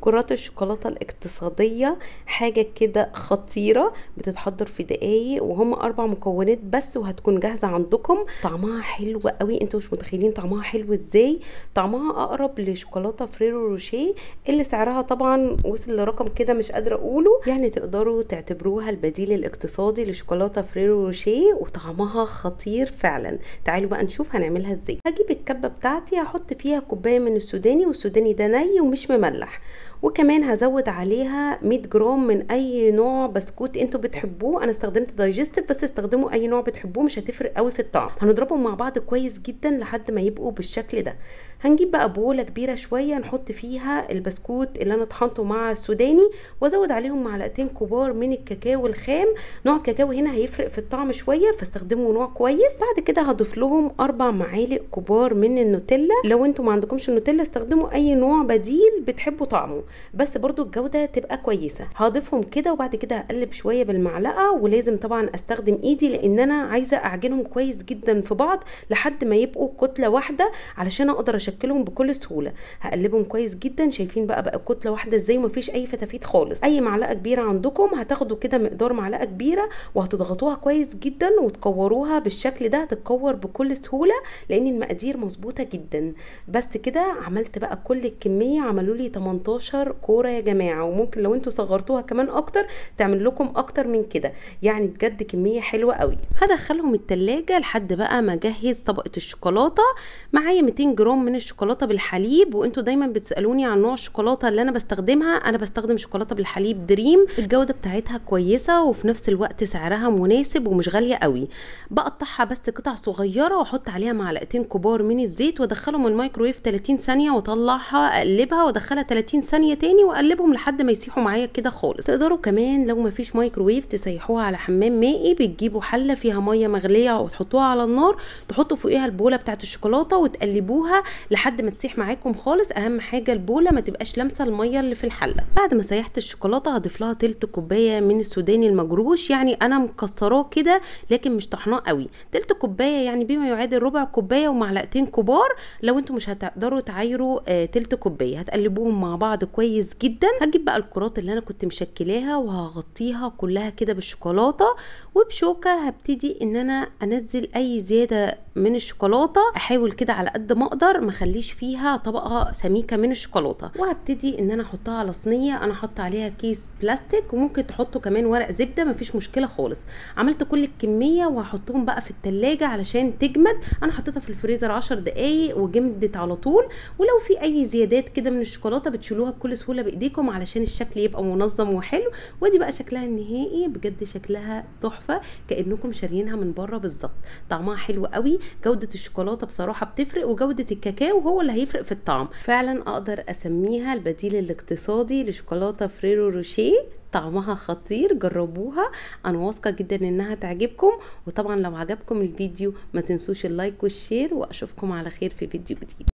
كرات الشوكولاتة الاقتصادية حاجة كده خطيرة، بتتحضر في دقايق وهم 4 مكونات بس وهتكون جاهزة عندكم. طعمها حلو قوي، انتوا مش متخيلين طعمها حلو ازاي. طعمها اقرب لشوكولاتة فريرو روشيه اللي سعرها طبعا وصل لرقم كده مش قادرة اقوله، يعني تقدروا تعتبروها البديل الاقتصادي لشوكولاتة فريرو روشيه وطعمها خطير فعلا. تعالوا بقى نشوف هنعملها ازاي. هجيب الكبة بتاعتي هحط فيها كوباية من السوداني، والسوداني ده ني ومش مملح، وكمان هزود عليها 100 جرام من اي نوع بسكوت انتوا بتحبوه. انا استخدمت دايجستيف، بس استخدموا اي نوع بتحبوه مش هتفرق قوي في الطعم. هنضربهم مع بعض كويس جدا لحد ما يبقوا بالشكل ده. هنجيب بقى بوله كبيره شويه نحط فيها البسكوت اللي انا طحنته مع السوداني، وازود عليهم معلقتين كبار من الكاكاو الخام. نوع الكاكاو هنا هيفرق في الطعم شويه، فاستخدموا نوع كويس. بعد كده هضيف لهم 4 معالق كبار من النوتيلا. لو انتوا ما عندكمش النوتيلا استخدموا اي نوع بديل بتحبوا طعمه، بس برضو الجودة تبقى كويسة. هضيفهم كده وبعد كده هقلب شوية بالمعلقة، ولازم طبعا استخدم ايدي لان انا عايزة اعجنهم كويس جدا في بعض لحد ما يبقوا كتلة واحدة علشان اقدر اشكلهم بكل سهولة. هقلبهم كويس جدا. شايفين بقى كتلة واحدة ازاي، مفيش اي فتافيت خالص. اي معلقة كبيرة عندكم هتاخدوا كده مقدار معلقة كبيرة وهتضغطوها كويس جدا وتكوروها بالشكل ده، هتتكور بكل سهولة لان المقادير مظبوطة جدا. بس كده عملت بقى كل الكمية، عملوا لي 18 كوره يا جماعه، وممكن لو انتوا صغرتوها كمان اكتر تعمل لكم اكتر من كده. يعني بجد كميه حلوه قوي. هدخلهم التلاجة لحد بقى ما اجهز طبقه الشوكولاته. معايا 200 جرام من الشوكولاته بالحليب، وانتوا دايما بتسالوني عن نوع الشوكولاته اللي انا بستخدمها. انا بستخدم شوكولاته بالحليب دريم، الجوده بتاعتها كويسه وفي نفس الوقت سعرها مناسب ومش غاليه قوي. بقطعها بس قطع صغيره واحط عليها معلقتين كبار من الزيت وادخلهم الميكرويف 30 ثانيه واطلعها اقلبها وادخلها 30 ثانيه تاني واقلبهم لحد ما يسيحوا معايا كده خالص. تقدروا كمان لو مفيش مايكرويف تسيحوها على حمام مائي. بتجيبوا حله فيها ميه مغليه وتحطوها على النار، تحطوا فوقيها البوله بتاعت الشوكولاته وتقلبوها لحد ما تسيح معاكم خالص. اهم حاجه البوله ما تبقاش لامسه الميه اللي في الحله. بعد ما سيحت الشوكولاته هضيف لها تلت كوبايه من السوداني المجروش، يعني انا مكسراه كده لكن مش طحناه قوي. تلت كوبايه يعني بما يعادل ربع كوبايه ومعلقتين كبار. لو انتوا مش هتقدروا تعايروا تلت كوبايه. هتقلبوهم مع بعض كويس جدا. هجيب بقى الكرات اللي انا كنت مشكلاها وهغطيها كلها كده بالشوكولاته، وبشوكه هبتدي ان انا انزل اي زياده من الشوكولاته. احاول كده على قد ما اقدر ما اخليش فيها طبقه سميكه من الشوكولاته، وهبتدي ان انا احطها على صينيه. انا حاطه عليها كيس بلاستيك وممكن تحطوا كمان ورق زبده، مفيش مشكله خالص. عملت كل الكميه وهحطهم بقى في التلاجة علشان تجمد. انا حطيتها في الفريزر 10 دقايق وجمدت على طول. ولو في اي زيادات كده من الشوكولاته بتشيلوها بكل سهوله بايديكم علشان الشكل يبقى منظم وحلو. ودي بقى شكلها النهائي، بجد شكلها تحفه كانكم شاريينها من بره بالظبط. طعمها حلو قوي. جوده الشوكولاته بصراحه بتفرق، وجوده الكاكاو هو اللي هيفرق في الطعم. فعلا اقدر اسميها البديل الاقتصادي لشوكولاته فريرو روشيه. طعمها خطير، جربوها. انا واثقه جدا انها تعجبكم. وطبعا لو عجبكم الفيديو ما تنسوش اللايك والشير، واشوفكم على خير في فيديو جديد.